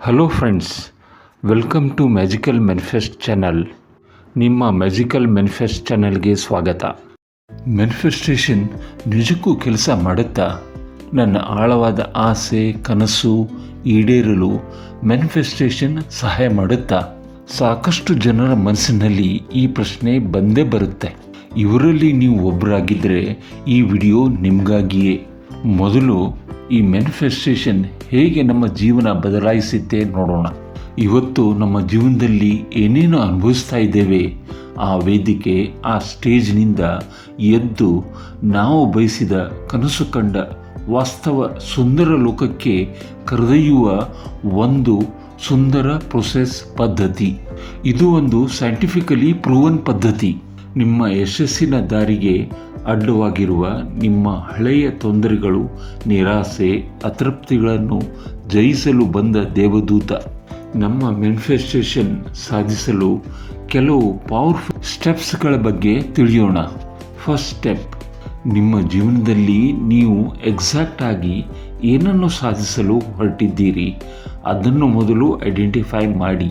Hello friends, welcome to magical manifest channel. ನಿಮ್ಮ magical manifest ಚಾನಲ್ಗೆ ಸ್ವಾಗತ. ಮ್ಯಾನಿಫೆಸ್ಟೇಷನ್ ನಿಜಕ್ಕೂ ಕೆಲಸ ಮಾಡುತ್ತಾ? ನನ್ನ ಆಳವಾದ ಆಸೆ ಕನಸು ಈಡೇರಲು ಮ್ಯಾನಿಫೆಸ್ಟೇಷನ್ ಸಹಾಯ ಮಾಡುತ್ತಾ? ಸಾಕಷ್ಟು ಜನರ ಮನಸ್ಸಿನಲ್ಲಿ ಈ ಪ್ರಶ್ನೆ ಬಂದೇ ಬರುತ್ತೆ. ಇವರಲ್ಲಿ ನೀವು ಒಬ್ಬರಾಗಿದ್ದರೆ ಈ ವಿಡಿಯೋ ನಿಮಗಾಗಿಯೇ. ಮೊದಲು ಈ ಮ್ಯಾನಿಫೆಸ್ಟೇಷನ್ ಹೇಗೆ ನಮ್ಮ ಜೀವನ ಬದಲಾಯಿಸುತ್ತೆ ನೋಡೋಣ. ಇವತ್ತು ನಮ್ಮ ಜೀವನದಲ್ಲಿ ಏನೇನು ಅನುಭವಿಸ್ತಾ ಇದ್ದೇವೆ, ಆ ವೇದಿಕೆ, ಆ ಸ್ಟೇಜ್ನಿಂದ ಎದ್ದು ನಾವು ಬಯಸಿದ ಕನಸು ಕಂಡ ವಾಸ್ತವ ಸುಂದರ ಲೋಕಕ್ಕೆ ಕರೆದೊಯ್ಯುವ ಒಂದು ಸುಂದರ ಪ್ರೊಸೆಸ್ ಪದ್ಧತಿ. ಇದು ಒಂದು ಸೈಂಟಿಫಿಕಲಿ ಪ್ರೂವನ್ ಪದ್ಧತಿ. ನಿಮ್ಮ ಯಶಸ್ಸಿನ ದಾರಿಗೆ ಅಡ್ಡವಾಗಿರುವ ನಿಮ್ಮ ಹಳೆಯ ತೊಂದರೆಗಳು, ನಿರಾಸೆ, ಅತೃಪ್ತಿಗಳನ್ನು ಜಯಿಸಲು ಬಂದ ದೇವದೂತ. ನಮ್ಮ ಮ್ಯಾನಿಫೆಸ್ಟೇಷನ್ ಸಾಧಿಸಲು ಕೆಲವು ಪವರ್ಫುಲ್ ಸ್ಟೆಪ್ಸ್ಗಳ ಬಗ್ಗೆ ತಿಳಿಯೋಣ. ಫಸ್ಟ್ ಸ್ಟೆಪ್, ನಿಮ್ಮ ಜೀವನದಲ್ಲಿ ನೀವು ಎಕ್ಸಾಕ್ಟ್ ಆಗಿ ಏನನ್ನು ಸಾಧಿಸಲು ಹೊರಟಿದ್ದೀರಿ ಅದನ್ನು ಮೊದಲು ಐಡೆಂಟಿಫೈ ಮಾಡಿ.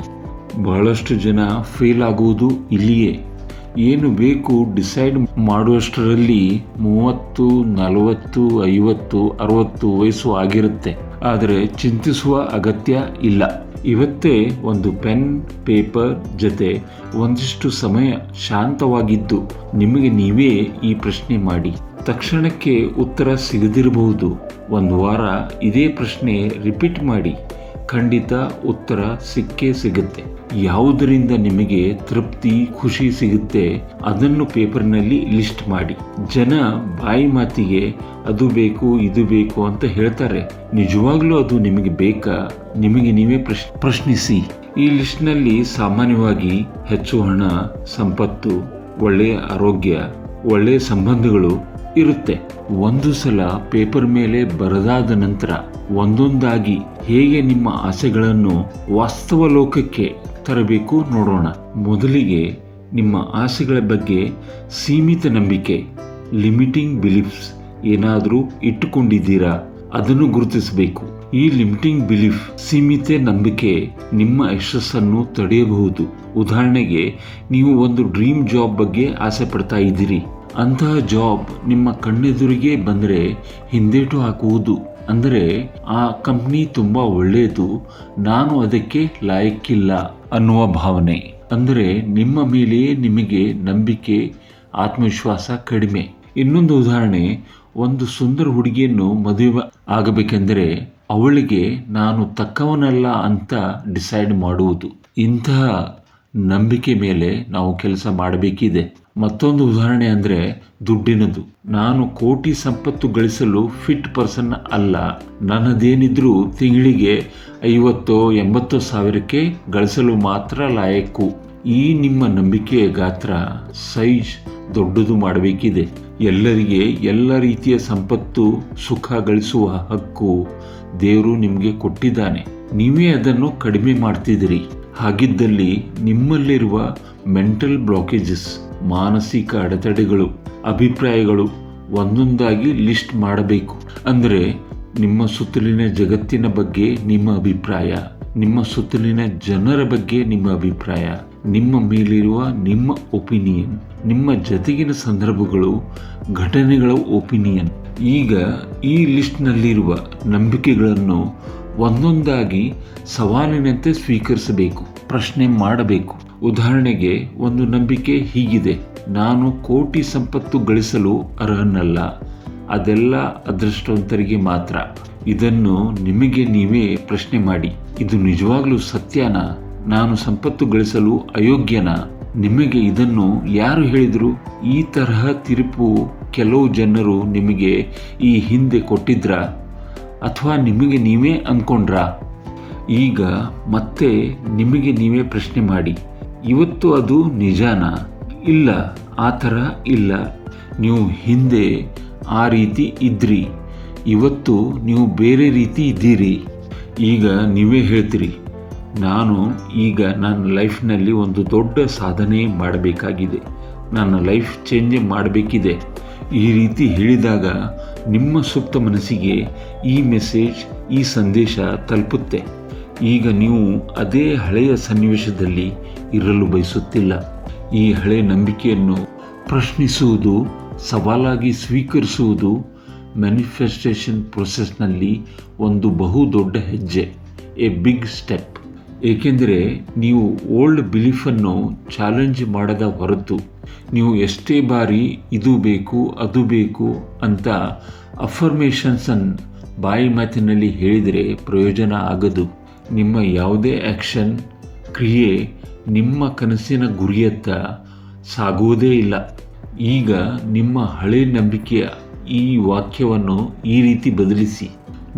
ಬಹಳಷ್ಟು ಜನ ಫೇಲ್ ಆಗುವುದು ಇಲ್ಲಿಯೇ. ಏನು ಬೇಕು ಡಿಸೈಡ್ ಮಾಡುವಷ್ಟರಲ್ಲಿ 30, 40, 50, 60 ವಯಸ್ಸು ಆಗಿರುತ್ತೆ. ಆದರೆ ಚಿಂತಿಸುವ ಅಗತ್ಯ ಇಲ್ಲ. ಇವತ್ತೇ ಒಂದು ಪೆನ್ ಪೇಪರ್ ಜೊತೆ ಒಂದಿಷ್ಟು ಸಮಯ ಶಾಂತವಾಗಿದ್ದು ನಿಮಗೆ ನೀವೇ ಈ ಪ್ರಶ್ನೆ ಮಾಡಿ. ತಕ್ಷಣಕ್ಕೆ ಉತ್ತರ ಸಿಗದಿರಬಹುದು. ಒಂದು ವಾರ ಇದೇ ಪ್ರಶ್ನೆ ರಿಪೀಟ್ ಮಾಡಿ. ಖಂಡಿತ ಉತ್ತರ ಸಿಕ್ಕೇ ಸಿಗುತ್ತೆ. ಯಾವುದರಿಂದ ನಿಮಗೆ ತೃಪ್ತಿ, ಖುಷಿ ಸಿಗುತ್ತೆ ಅದನ್ನು ಪೇಪರ್ನಲ್ಲಿ ಲಿಸ್ಟ್ ಮಾಡಿ. ಜನ ಬಾಯಿ ಮಾತಿಗೆ ಅದು ಬೇಕು ಇದು ಬೇಕು ಅಂತ ಹೇಳ್ತಾರೆ. ನಿಜವಾಗ್ಲೂ ಅದು ನಿಮಗೆ ಬೇಕಾ? ನಿಮಗೆ ನೀವೇ ಪ್ರಶ್ನಿಸಿ. ಈ ಲಿಸ್ಟ್ನಲ್ಲಿ ಸಾಮಾನ್ಯವಾಗಿ ಹೆಚ್ಚು ಹಣ, ಸಂಪತ್ತು, ಒಳ್ಳೆಯ ಆರೋಗ್ಯ, ಒಳ್ಳೆಯ ಸಂಬಂಧಗಳು ಇರುತ್ತೆ. ಒಂದು ಸಲ ಪೇಪರ್ ಮೇಲೆ ಬರೆದಾದ ನಂತರ ಒಂದೊಂದಾಗಿ ಹೇಗೆ ನಿಮ್ಮ ಆಸೆಗಳನ್ನು ವಾಸ್ತವ ಲೋಕಕ್ಕೆ ತರಬೇಕು ನೋಡೋಣ. ಮೊದಲಿಗೆ ನಿಮ್ಮ ಆಸೆಗಳ ಬಗ್ಗೆ ಸೀಮಿತ ನಂಬಿಕೆ, ಲಿಮಿಟಿಂಗ್ ಬಿಲೀಫ್ಸ್ ಏನಾದರೂ ಇಟ್ಟುಕೊಂಡಿದ್ದೀರಾ ಅದನ್ನು ಗುರುತಿಸಬೇಕು. ಈ ಲಿಮಿಟಿಂಗ್ ಬಿಲೀಫ್, ಸೀಮಿತ ನಂಬಿಕೆ ನಿಮ್ಮ ಯಶಸ್ಸನ್ನು ತಡೆಯಬಹುದು. ಉದಾಹರಣೆಗೆ, ನೀವು ಒಂದು ಡ್ರೀಮ್ ಜಾಬ್ ಬಗ್ಗೆ ಆಸೆ ಪಡ್ತಾ ಇದ್ದೀರಿ. ಅಂತಹ ಜಾಬ್ ನಿಮ್ಮ ಕಣ್ಣೆದುರಿಗೆ ಬಂದರೆ ಹಿಂದೇಟು ಹಾಕುವುದು. ಅಂದರೆ ಆ ಕಂಪ್ನಿ ತುಂಬಾ ಒಳ್ಳೆಯದು, ನಾನು ಅದಕ್ಕೆ ಲಾಯಕ್ಕಿಲ್ಲ ಅನ್ನುವ ಭಾವನೆ. ಅಂದರೆ ನಿಮ್ಮ ಮೇಲೆಯೇ ನಿಮಗೆ ನಂಬಿಕೆ, ಆತ್ಮವಿಶ್ವಾಸ ಕಡಿಮೆ. ಇನ್ನೊಂದು ಉದಾಹರಣೆ, ಒಂದು ಸುಂದರ ಹುಡುಗಿಯನ್ನು ಮದುವೆ ಆಗಬೇಕೆಂದರೆ ಅವಳಿಗೆ ನಾನು ತಕ್ಕವನಲ್ಲ ಅಂತ ಡಿಸೈಡ್ ಮಾಡುವುದು. ಇಂತಹ ನಂಬಿಕೆ ಮೇಲೆ ನಾವು ಕೆಲಸ ಮಾಡಬೇಕಿದೆ. ಮತ್ತೊಂದು ಉದಾಹರಣೆ ಅಂದರೆ ದುಡ್ಡಿನದು. ನಾನು ಕೋಟಿ ಸಂಪತ್ತು ಗಳಿಸಲು ಫಿಟ್ ಪರ್ಸನ್ ಅಲ್ಲ, ನನ್ನದೇನಿದ್ರೂ ತಿಂಗಳಿಗೆ 50-80 ಸಾವಿರಕ್ಕೆ ಗಳಿಸಲು ಮಾತ್ರ ಲಾಯಕ್ಕು. ಈ ನಿಮ್ಮ ನಂಬಿಕೆಯ ಗಾತ್ರ, ಸೈಜ್ ದೊಡ್ಡದು ಮಾಡಬೇಕಿದೆ. ಎಲ್ಲರಿಗೆ ಎಲ್ಲ ರೀತಿಯ ಸಂಪತ್ತು, ಸುಖ ಗಳಿಸುವ ಹಕ್ಕು ದೇವರು ನಿಮಗೆ ಕೊಟ್ಟಿದ್ದಾನೆ. ನೀವೇ ಅದನ್ನು ಕಡಿಮೆ ಮಾಡ್ತಿದ್ದೀರಿ. ಹಾಗಿದ್ದಲ್ಲಿ ನಿಮ್ಮಲ್ಲಿರುವ ಮೆಂಟಲ್ ಬ್ಲಾಕೇಜಸ್, ಮಾನಸಿಕ ಅಡೆತಡೆಗಳು, ಅಭಿಪ್ರಾಯಗಳು ಒಂದೊಂದಾಗಿ ಲಿಸ್ಟ್ ಮಾಡಬೇಕು. ಅಂದರೆ ನಿಮ್ಮ ಸುತ್ತಲಿನ ಜಗತ್ತಿನ ಬಗ್ಗೆ ನಿಮ್ಮ ಅಭಿಪ್ರಾಯ, ನಿಮ್ಮ ಸುತ್ತಲಿನ ಜನರ ಬಗ್ಗೆ ನಿಮ್ಮ ಅಭಿಪ್ರಾಯ, ನಿಮ್ಮ ಮೇಲಿರುವ ನಿಮ್ಮ ಒಪಿನಿಯನ್, ನಿಮ್ಮ ಜೊತೆಗಿನ ಸಂದರ್ಭಗಳು, ಘಟನೆಗಳ ಒಪಿನಿಯನ್. ಈಗ ಈ ಲಿಸ್ಟ್ನಲ್ಲಿರುವ ನಂಬಿಕೆಗಳನ್ನು ಒಂದೊಂದಾಗಿ ಸವಾಲಿನಂತೆ ಸ್ವೀಕರಿಸಬೇಕು, ಪ್ರಶ್ನೆ ಮಾಡಬೇಕು. ಉದಾಹರಣೆಗೆ, ಒಂದು ನಂಬಿಕೆ ಹೀಗಿದೆ: ನಾನು ಕೋಟಿ ಸಂಪತ್ತು ಗಳಿಸಲು ಅರ್ಹನಲ್ಲ, ಅದೆಲ್ಲ ಅದೃಷ್ಟವಂತರಿಗೆ ಮಾತ್ರ. ಇದನ್ನು ನಿಮಗೆ ನೀವೇ ಪ್ರಶ್ನೆ ಮಾಡಿ. ಇದು ನಿಜವಾಗ್ಲೂ ಸತ್ಯನಾ? ನಾನು ಸಂಪತ್ತು ಗಳಿಸಲು ಅಯೋಗ್ಯನಾ? ನಿಮಗೆ ಇದನ್ನು ಯಾರು ಹೇಳಿದರು? ಈ ತರಹ ತೀರ್ಪು ಕೆಲವು ಜನರು ನಿಮಗೆ ಈ ಹಿಂದೆ ಕೊಟ್ಟಿದ್ರಾ? ಅಥವಾ ನಿಮಗೆ ನೀವೇ ಅಂದ್ಕೊಂಡ್ರಾ? ಈಗ ಮತ್ತೆ ನಿಮಗೆ ನೀವೇ ಪ್ರಶ್ನೆ ಮಾಡಿ. ಇವತ್ತು ಅದು ನಿಜಾನಾ? ಇಲ್ಲ, ಆ ಥರ ಇಲ್ಲ. ನೀವು ಹಿಂದೆ ಆ ರೀತಿ ಇದ್ರಿ, ಇವತ್ತು ನೀವು ಬೇರೆ ರೀತಿ ಇದ್ದೀರಿ. ಈಗ ನೀವೇ ಹೇಳ್ತೀರಿ, ನಾನು ಈಗ ನನ್ನ ಲೈಫ್ನಲ್ಲಿ ಒಂದು ದೊಡ್ಡ ಸಾಧನೆ ಮಾಡಬೇಕಾಗಿದೆ, ನನ್ನ ಲೈಫ್ ಚೇಂಜ್ ಮಾಡಬೇಕಿದೆ. ಈ ರೀತಿ ಹೇಳಿದಾಗ ನಿಮ್ಮ ಸುಪ್ತ ಮನಸ್ಸಿಗೆ ಈ ಮೆಸೇಜ್, ಈ ಸಂದೇಶ ತಲುಪುತ್ತೆ. ಈಗ ನೀವು ಅದೇ ಹಳೆಯ ಸನ್ನಿವೇಶದಲ್ಲಿ ಇರಲು ಬಯಸುತ್ತಿಲ್ಲ. ಈ ಹಳೆಯ ನಂಬಿಕೆಯನ್ನು ಪ್ರಶ್ನಿಸುವುದು, ಸವಾಲಾಗಿ ಸ್ವೀಕರಿಸುವುದು ಮ್ಯಾನಿಫೆಸ್ಟೇಷನ್ ಪ್ರೊಸೆಸ್ನಲ್ಲಿ ಒಂದು ಬಹುದೊಡ್ಡ ಹೆಜ್ಜೆ, ಎ ಬಿಗ್ ಸ್ಟೆಪ್. ಏಕೆಂದರೆ ನೀವು ಓಲ್ಡ್ ಬಿಲೀಫನ್ನು ಚಾಲೆಂಜ್ ಮಾಡದ ಹೊರತು ನೀವು ಎಷ್ಟೇ ಬಾರಿ ಇದು ಬೇಕು ಅದು ಬೇಕು ಅಂತ ಅಫರ್ಮೇಷನ್ಸನ್ನು ಬಾಯಿ ಮಾತಿನಲ್ಲಿ ಹೇಳಿದರೆ ಪ್ರಯೋಜನ ಆಗದು. ನಿಮ್ಮ ಯಾವುದೇ ಆ್ಯಕ್ಷನ್, ಕ್ರಿಯೆ ನಿಮ್ಮ ಕನಸಿನ ಗುರಿಯತ್ತ ಸಾಗುವುದೇ ಇಲ್ಲ. ಈಗ ನಿಮ್ಮ ಹಳೆ ನಂಬಿಕೆಯ ಈ ವಾಕ್ಯವನ್ನು ಈ ರೀತಿ ಬದಲಿಸಿ: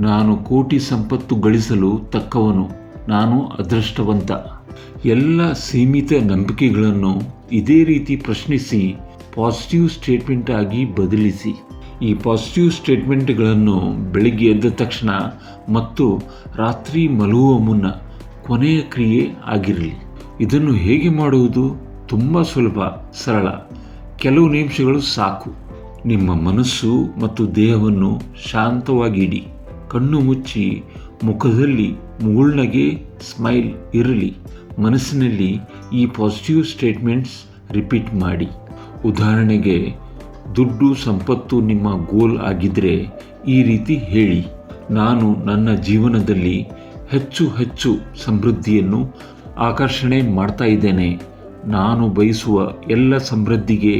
ನಾನು ಕೋಟಿ ಸಂಪತ್ತು ಗಳಿಸಲು ತಕ್ಕವನು, ನಾನು ಅದೃಷ್ಟವಂತ. ಎಲ್ಲ ಸೀಮಿತ ನಂಬಿಕೆಗಳನ್ನು ಇದೇ ರೀತಿ ಪ್ರಶ್ನಿಸಿ ಪಾಸಿಟಿವ್ ಸ್ಟೇಟ್ಮೆಂಟ್ ಆಗಿ ಬದಲಿಸಿ. ಈ ಪಾಸಿಟಿವ್ ಸ್ಟೇಟ್ಮೆಂಟ್ಗಳನ್ನು ಬೆಳಿಗ್ಗೆ ಎದ್ದ ತಕ್ಷಣ ಮತ್ತು ರಾತ್ರಿ ಮಲಗುವ ಮುನ್ನ ಕೊನೆಯ ಕ್ರಿಯೆ ಆಗಿರಲಿ. ಇದನ್ನು ಹೇಗೆ ಮಾಡುವುದು? ತುಂಬ ಸುಲಭ, ಸರಳ. ಕೆಲವು ನಿಮಿಷಗಳು ಸಾಕು. ನಿಮ್ಮ ಮನಸ್ಸು ಮತ್ತು ದೇಹವನ್ನು ಶಾಂತವಾಗಿಡಿ. ಕಣ್ಣು ಮುಚ್ಚಿ ಮುಖದಲ್ಲಿ ಮುಗುಳ್ನಗೆ, ಸ್ಮೈಲ್ ಇರಲಿ. ಮನಸ್ಸಿನಲ್ಲಿ ಈ ಪಾಸಿಟಿವ್ ಸ್ಟೇಟ್ಮೆಂಟ್ಸ್ ರಿಪೀಟ್ ಮಾಡಿ. ಉದಾಹರಣೆಗೆ, ದುಡ್ಡು ಸಂಪತ್ತು ನಿಮ್ಮ ಗೋಲ್ ಆಗಿದ್ದರೆ ಈ ರೀತಿ ಹೇಳಿ: ನಾನು ನನ್ನ ಜೀವನದಲ್ಲಿ ಹೆಚ್ಚು ಹೆಚ್ಚು ಸಮೃದ್ಧಿಯನ್ನು ಆಕರ್ಷಣೆ ಮಾಡ್ತಾ ಇದ್ದೇನೆ. ನಾನು ಬಯಸುವ ಎಲ್ಲ ಸಮೃದ್ಧಿಗೆ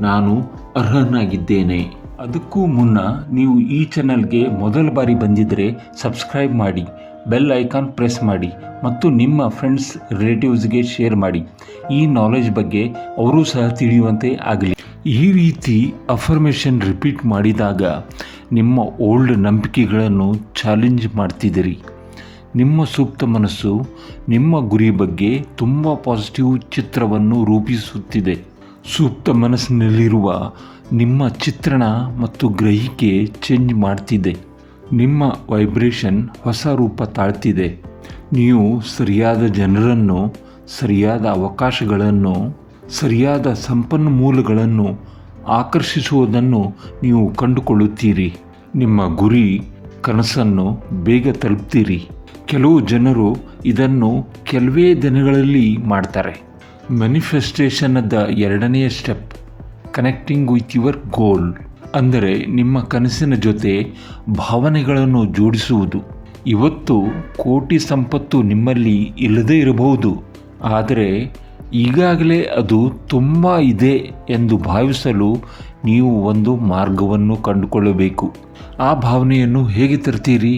ನಾನು ಅರ್ಹನಾಗಿದ್ದೇನೆ. ಅದಕ್ಕೂ ಮುನ್ನ ನೀವು ಈ ಚಾನಲ್ಗೆ ಮೊದಲ ಬಾರಿ ಬಂದಿದ್ದರೆ ಸಬ್ಸ್ಕ್ರೈಬ್ ಮಾಡಿ, ಬೆಲ್ ಐಕಾನ್ ಪ್ರೆಸ್ ಮಾಡಿ ಮತ್ತು ನಿಮ್ಮ ಫ್ರೆಂಡ್ಸ್ ರಿಲೇಟಿವ್ಸ್ಗೆ ಶೇರ್ ಮಾಡಿ. ಈ ನಾಲೆಜ್ ಬಗ್ಗೆ ಅವರೂ ಸಹ ತಿಳಿಯುವಂತೆ ಆಗಲಿ. ಈ ರೀತಿ ಅಫರ್ಮೇಷನ್ ರಿಪೀಟ್ ಮಾಡಿದಾಗ ನಿಮ್ಮ ಓಲ್ಡ್ ನಂಬಿಕೆಗಳನ್ನು ಚಾಲೆಂಜ್ ಮಾಡ್ತಿದ್ದೀರಿ. ನಿಮ್ಮ ಸೂಕ್ತ ಮನಸ್ಸು ನಿಮ್ಮ ಗುರಿ ಬಗ್ಗೆ ತುಂಬ ಪಾಸಿಟಿವ್ ಚಿತ್ರವನ್ನು ರೂಪಿಸುತ್ತಿದೆ. ಸೂಕ್ತ ಮನಸ್ಸಿನಲ್ಲಿರುವ ನಿಮ್ಮ ಚಿತ್ರಣ ಮತ್ತು ಗ್ರಹಿಕೆ ಚೇಂಜ್ ಮಾಡ್ತಿದೆ. ನಿಮ್ಮ ವೈಬ್ರೇಷನ್ ಹೊಸ ರೂಪ ತಾಳ್ತಿದೆ. ನೀವು ಸರಿಯಾದ ಜನರನ್ನು, ಸರಿಯಾದ ಅವಕಾಶಗಳನ್ನು, ಸರಿಯಾದ ಸಂಪನ್ಮೂಲಗಳನ್ನು ಆಕರ್ಷಿಸುವುದನ್ನು ನೀವು ಕಂಡುಕೊಳ್ಳುತ್ತೀರಿ. ನಿಮ್ಮ ಗುರಿ, ಕನಸನ್ನು ಬೇಗ ತಲುಪ್ತೀರಿ. ಕೆಲವು ಜನರು ಇದನ್ನು ಕೆಲವೇ ದಿನಗಳಲ್ಲಿ ಮಾಡ್ತಾರೆ. ಮ್ಯಾನಿಫೆಸ್ಟೇಷನ್ನದ ಎರಡನೆಯ step, connecting with your goal, ಅಂದರೆ ನಿಮ್ಮ ಕನಸಿನ ಜೊತೆ ಭಾವನೆಗಳನ್ನು ಜೋಡಿಸುವುದು. ಇವತ್ತು ಕೋಟಿ ಸಂಪತ್ತು ನಿಮ್ಮಲ್ಲಿ ಇಲ್ಲದೇ ಇರಬಹುದು, ಆದರೆ ಈಗಾಗಲೇ ಅದು ತುಂಬ ಇದೆ ಎಂದು ಭಾವಿಸಲು ನೀವು ಒಂದು ಮಾರ್ಗವನ್ನು ಕಂಡುಕೊಳ್ಳಬೇಕು. ಆ ಭಾವನೆಯನ್ನು ಹೇಗೆ ತರ್ತೀರಿ?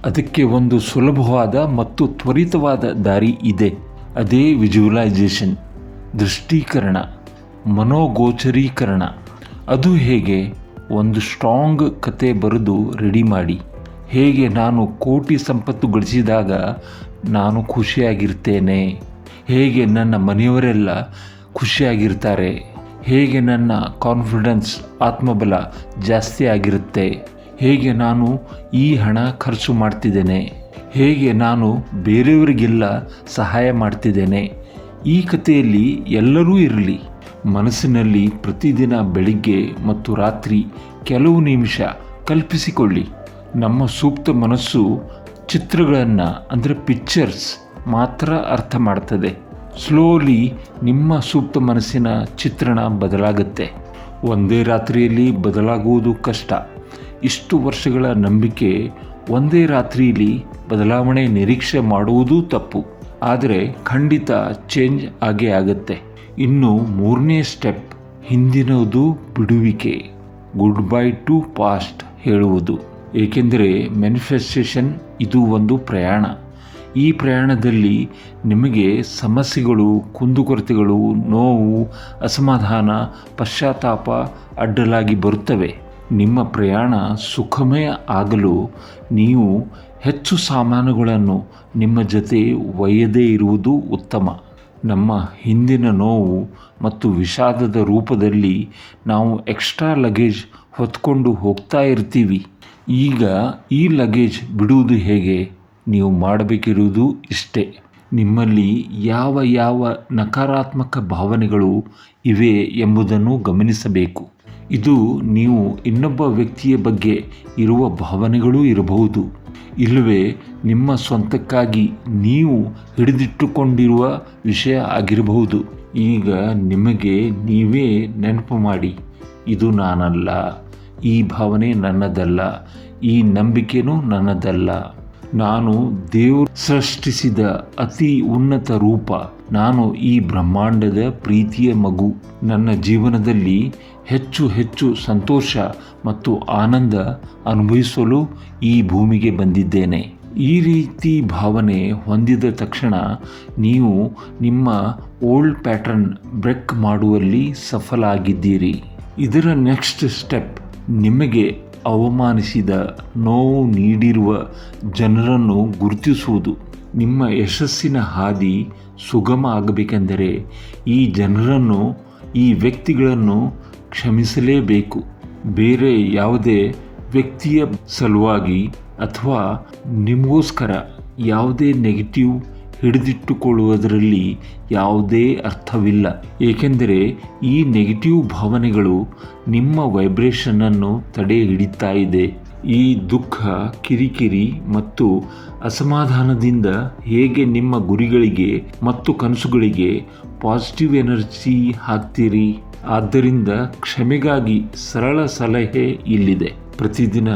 ಅದಕ್ಕೆ ಒಂದು ಸುಲಭವಾದ ಮತ್ತು ತ್ವರಿತವಾದ ದಾರಿ ಇದೆ. ಅದೇ ವಿಜುವಲೈಸೇಷನ್, ದೃಷ್ಟೀಕರಣ, ಮನೋಗೋಚರೀಕರಣ. ಅದು ಹೇಗೆ? ಒಂದು ಸ್ಟ್ರಾಂಗ್ ಕತೆ ಬರೆದು ರೆಡಿ ಮಾಡಿ. ಹೇಗೆ ನಾನು ಕೋಟಿ ಸಂಪತ್ತು ಗಳಿಸಿದಾಗ ನಾನು ಖುಷಿಯಾಗಿರ್ತೇನೆ, ಹೇಗೆ ನನ್ನ ಮನೆಯವರೆಲ್ಲ ಖುಷಿಯಾಗಿರ್ತಾರೆ, ಹೇಗೆ ನನ್ನ ಕಾನ್ಫಿಡೆನ್ಸ್, ಆತ್ಮಬಲ ಜಾಸ್ತಿ ಆಗಿರುತ್ತೆ, ಹೇಗೆ ನಾನು ಈ ಹಣ ಖರ್ಚು ಮಾಡ್ತಿದ್ದೇನೆ, ಹೇಗೆ ನಾನು ಬೇರೆಯವರಿಗೆಲ್ಲ ಸಹಾಯ ಮಾಡ್ತಿದ್ದೇನೆ. ಈ ಕಥೆಯಲ್ಲಿ ಎಲ್ಲರೂ ಇರಲಿ. ಮನಸ್ಸಿನಲ್ಲಿ ಪ್ರತಿದಿನ ಬೆಳಿಗ್ಗೆ ಮತ್ತು ರಾತ್ರಿ ಕೆಲವು ನಿಮಿಷ ಕಲ್ಪಿಸಿಕೊಳ್ಳಿ. ನಮ್ಮ ಸೂಕ್ತ ಮನಸ್ಸು ಚಿತ್ರಗಳನ್ನು, ಅಂದರೆ ಪಿಕ್ಚರ್ಸ್ ಮಾತ್ರ ಅರ್ಥ ಮಾಡ್ತದೆ. ಸ್ಲೋಲಿ ನಿಮ್ಮ ಸೂಕ್ತ ಮನಸ್ಸಿನ ಚಿತ್ರಣ ಬದಲಾಗುತ್ತೆ. ಒಂದೇ ರಾತ್ರಿಯಲ್ಲಿ ಬದಲಾಗುವುದು ಕಷ್ಟ. ಇಷ್ಟು ವರ್ಷಗಳ ನಂಬಿಕೆ ಒಂದೇ ರಾತ್ರಿಯಲ್ಲಿ ಬದಲಾವಣೆ ನಿರೀಕ್ಷೆ ಮಾಡುವುದೂ ತಪ್ಪು. ಆದರೆ ಖಂಡಿತ ಚೇಂಜ್ ಆಗೇ ಆಗುತ್ತೆ. ಇನ್ನು ಮೂರನೇ ಸ್ಟೆಪ್, ಹಿಂದಿನದು ಬಿಡುವಿಕೆ, ಗುಡ್ ಬೈ ಟು ಪಾಸ್ಟ್ ಹೇಳುವುದು. ಏಕೆಂದರೆ ಮ್ಯಾನಿಫೆಸ್ಟೇಷನ್ ಇದು ಒಂದು ಪ್ರಯಾಣ. ಈ ಪ್ರಯಾಣದಲ್ಲಿ ನಿಮಗೆ ಸಮಸ್ಯೆಗಳು, ಕುಂದುಕೊರತೆಗಳು, ನೋವು, ಅಸಮಾಧಾನ, ಪಶ್ಚಾತ್ತಾಪ ಅಡ್ಡಲಾಗಿ ಬರುತ್ತವೆ. ನಿಮ್ಮ ಪ್ರಯಾಣ ಸುಖಮಯ ಆಗಲು ನೀವು ಹೆಚ್ಚು ಸಾಮಾನುಗಳನ್ನು ನಿಮ್ಮ ಜೊತೆ ಒಯ್ಯದೇ ಇರುವುದು ಉತ್ತಮ. ನಮ್ಮ ಹಿಂದಿನ ನೋವು ಮತ್ತು ವಿಷಾದದ ರೂಪದಲ್ಲಿ ನಾವು ಎಕ್ಸ್ಟ್ರಾ ಲಗೇಜ್ ಹೊತ್ಕೊಂಡು ಹೋಗ್ತಾ ಇರ್ತೀವಿ. ಈಗ ಈ ಲಗೇಜ್ ಬಿಡುವುದು ಹೇಗೆ? ನೀವು ಮಾಡಬೇಕಿರುವುದು ಇಷ್ಟೇ. ನಿಮ್ಮಲ್ಲಿ ಯಾವ ಯಾವ ನಕಾರಾತ್ಮಕ ಭಾವನೆಗಳು ಇವೆ ಎಂಬುದನ್ನು ಗಮನಿಸಬೇಕು. ಇದು ನೀವು ಇನ್ನೊಬ್ಬ ವ್ಯಕ್ತಿಯ ಬಗ್ಗೆ ಇರುವ ಭಾವನೆಗಳೂ ಇರಬಹುದು, ಇಲ್ಲವೇ ನಿಮ್ಮ ಸ್ವಂತಕ್ಕಾಗಿ ನೀವು ಹಿಡಿದಿಟ್ಟುಕೊಂಡಿರುವ ವಿಷಯ ಆಗಿರಬಹುದು. ಈಗ ನಿಮಗೆ ನೀವೇ ನೆನಪು ಮಾಡಿ, ಇದು ನಾನಲ್ಲ, ಈ ಭಾವನೆ ನನ್ನದಲ್ಲ, ಈ ನಂಬಿಕೆನೂ ನನ್ನದಲ್ಲ, ನಾನು ದೇವರು ಸೃಷ್ಟಿಸಿದ ಅತಿ ಉನ್ನತ ರೂಪ, ನಾನು ಈ ಬ್ರಹ್ಮಾಂಡದ ಪ್ರೀತಿಯ ಮಗು. ನನ್ನ ಜೀವನದಲ್ಲಿ ಹೆಚ್ಚು ಹೆಚ್ಚು ಸಂತೋಷ ಮತ್ತು ಆನಂದ ಅನುಭವಿಸಲು ಈ ಭೂಮಿಗೆ ಬಂದಿದ್ದೇನೆ. ಈ ರೀತಿ ಭಾವನೆ ಹೊಂದಿದ ತಕ್ಷಣ ನೀವು ನಿಮ್ಮ ಓಲ್ಡ್ ಪ್ಯಾಟರ್ನ್ ಬ್ರೇಕ್ ಮಾಡುವಲ್ಲಿ ಸಫಲ ಆಗಿದ್ದೀರಿ. ಇದರ ನೆಕ್ಸ್ಟ್ ಸ್ಟೆಪ್, ನಿಮಗೆ ಅವಮಾನಿಸಿದ, ನೋವು ನೀಡಿರುವ ಜನರನ್ನು ಗುರುತಿಸುವುದು. ನಿಮ್ಮ ಯಶಸ್ಸಿನ ಹಾದಿ ಸುಗಮ ಆಗಬೇಕೆಂದರೆ ಈ ಜನರನ್ನು, ಈ ವ್ಯಕ್ತಿಗಳನ್ನು ಕ್ಷಮಿಸಲೇಬೇಕು. ಬೇರೆ ಯಾವುದೇ ವ್ಯಕ್ತಿಯ ಸಲುವಾಗಿ ಅಥವಾ ನಿಮಗೋಸ್ಕರ ಯಾವುದೇ ನೆಗೆಟಿವ್ ಹಿಡಿದಿಟ್ಟುಕೊಳ್ಳುವುದರಲ್ಲಿ ಯಾವುದೇ ಅರ್ಥವಿಲ್ಲ. ಏಕೆಂದರೆ ಈ ನೆಗೆಟಿವ್ ಭಾವನೆಗಳು ನಿಮ್ಮ ವೈಬ್ರೇಷನನ್ನು ತಡೆ ಹಿಡಿತಾ ಇದೆ. ಈ ದುಃಖ, ಕಿರಿಕಿರಿ ಮತ್ತು ಅಸಮಾಧಾನದಿಂದ ಹೇಗೆ ನಿಮ್ಮ ಗುರಿಗಳಿಗೆ ಮತ್ತು ಕನಸುಗಳಿಗೆ ಪಾಸಿಟಿವ್ ಎನರ್ಜಿ ಹಾಕ್ತೀರಿ? ಆದ್ದರಿಂದ ಕ್ಷಮೆಗಾಗಿ ಸರಳ ಸಲಹೆ ಇಲ್ಲಿದೆ. ಪ್ರತಿದಿನ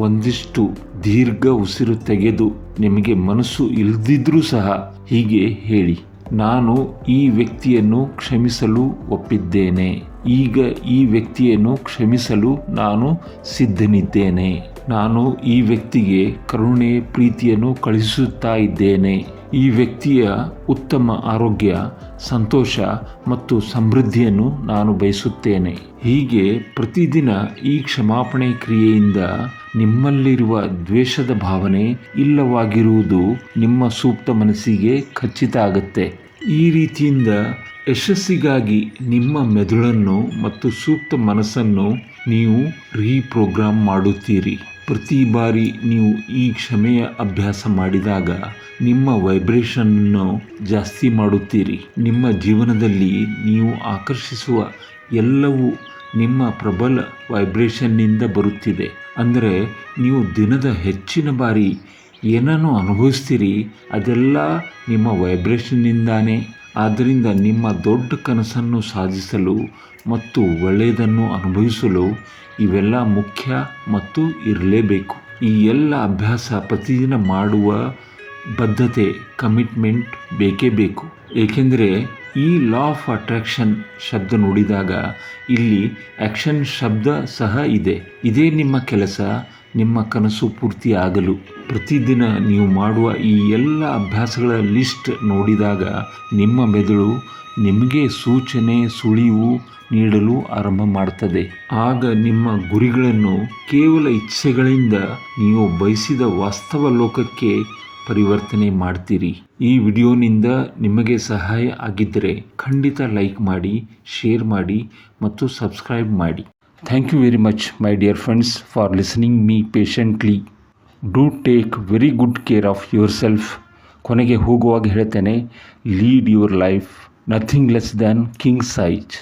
ಒಂದಿಷ್ಟು ದೀರ್ಘ ಉಸಿರು ತೆಗೆದು, ನಿಮಗೆ ಮನಸ್ಸು ಇಲ್ಲದಿದ್ರೂ ಸಹ ಹೀಗೆ ಹೇಳಿ, ನಾನು ಈ ವ್ಯಕ್ತಿಯನ್ನು ಕ್ಷಮಿಸಲು ಒಪ್ಪಿದ್ದೇನೆ. ಈಗ ಈ ವ್ಯಕ್ತಿಯನ್ನು ಕ್ಷಮಿಸಲು ನಾನು ಸಿದ್ಧನಿದ್ದೇನೆ. ನಾನು ಈ ವ್ಯಕ್ತಿಗೆ ಕರುಣೆ, ಪ್ರೀತಿಯನ್ನು ಕಳುಹಿಸುತ್ತಾ ಇದ್ದೇನೆ. ಈ ವ್ಯಕ್ತಿಯ ಉತ್ತಮ ಆರೋಗ್ಯ, ಸಂತೋಷ ಮತ್ತು ಸಮೃದ್ಧಿಯನ್ನು ನಾನು ಬಯಸುತ್ತೇನೆ. ಹೀಗೆ ಪ್ರತಿದಿನ ಈ ಕ್ಷಮಾಪಣೆ ಕ್ರಿಯೆಯಿಂದ ನಿಮ್ಮಲ್ಲಿರುವ ದ್ವೇಷದ ಭಾವನೆ ಇಲ್ಲವಾಗಿರುವುದು ನಿಮ್ಮ ಸೂಕ್ತ ಮನಸ್ಸಿಗೆ ಖಚಿತ ಆಗುತ್ತೆ. ಈ ರೀತಿಯಿಂದ ಯಶಸ್ಸಿಗಾಗಿ ನಿಮ್ಮ ಮೆದುಳನ್ನು ಮತ್ತು ಸೂಕ್ತ ಮನಸ್ಸನ್ನು ನೀವು ರೀಪ್ರೋಗ್ರಾಮ್ ಮಾಡುತ್ತೀರಿ. ಪ್ರತಿ ಬಾರಿ ನೀವು ಈ ಕ್ಷಮೆಯ ಅಭ್ಯಾಸ ಮಾಡಿದಾಗ ನಿಮ್ಮ ವೈಬ್ರೇಷನ್ನನ್ನು ಜಾಸ್ತಿ ಮಾಡುತ್ತೀರಿ. ನಿಮ್ಮ ಜೀವನದಲ್ಲಿ ನೀವು ಆಕರ್ಷಿಸುವ ಎಲ್ಲವೂ ನಿಮ್ಮ ಪ್ರಬಲ ವೈಬ್ರೇಷನ್ನಿಂದ ಬರುತ್ತಿದೆ. ಅಂದರೆ ನೀವು ದಿನದ ಹೆಚ್ಚಿನ ಬಾರಿ ಏನನ್ನು ಅನುಭವಿಸ್ತೀರಿ ಅದೆಲ್ಲ ನಿಮ್ಮ ವೈಬ್ರೇಷನ್ನಿಂದಾನೇ. ಆದ್ದರಿಂದ ನಿಮ್ಮ ದೊಡ್ಡ ಕನಸನ್ನು ಸಾಧಿಸಲು ಮತ್ತು ಒಳ್ಳೆಯದನ್ನು ಅನುಭವಿಸಲು ಇವೆಲ್ಲ ಮುಖ್ಯ ಮತ್ತು ಇರಲೇಬೇಕು. ಈ ಎಲ್ಲ ಅಭ್ಯಾಸ ಪ್ರತಿದಿನ ಮಾಡುವ ಬದ್ಧತೆ, ಕಮಿಟ್ಮೆಂಟ್ ಬೇಕೇ ಬೇಕು. ಏಕೆಂದರೆ ಈ ಲಾ ಆಫ್ ಅಟ್ರಾಕ್ಷನ್ ಶಬ್ದ ನೋಡಿದಾಗ ಇಲ್ಲಿ ಆ್ಯಕ್ಷನ್ ಶಬ್ದ ಸಹ ಇದೆ. ಇದೇ ನಿಮ್ಮ ಕೆಲಸ, ನಿಮ್ಮ ಕನಸು ಪೂರ್ತಿಯಾಗಲು. ಪ್ರತಿದಿನ ನೀವು ಮಾಡುವ ಈ ಎಲ್ಲ ಅಭ್ಯಾಸಗಳ ಲಿಸ್ಟ್ ನೋಡಿದಾಗ ನಿಮ್ಮ ಮೆದುಳು ನಿಮಗೆ ಸೂಚನೆ, ಸುಳಿವು ನೀಡಲು ಆರಂಭ ಮಾಡ್ತದೆ. ಆಗ ನಿಮ್ಮ ಗುರಿಗಳನ್ನು ಕೇವಲ ಇಚ್ಛೆಗಳಿಂದ ನೀವು ಬಯಸಿದ ವಾಸ್ತವ ಲೋಕಕ್ಕೆ ಪರಿವರ್ತನೆ ಮಾಡ್ತೀರಿ. ಈ ವಿಡಿಯೋನಿಂದ ನಿಮಗೆ ಸಹಾಯ ಆಗಿದ್ದರೆ ಖಂಡಿತ ಲೈಕ್ ಮಾಡಿ, ಶೇರ್ ಮಾಡಿ ಮತ್ತು ಸಬ್ಸ್ಕ್ರೈಬ್ ಮಾಡಿ. Thank you very much my dear friends for listening me patiently. Do take very good care of your self. ಕೊನೆಗೆ ಹೋಗುವಾಗ ಹೇಳ್ತೇನೆ, lead your life nothing less than king size.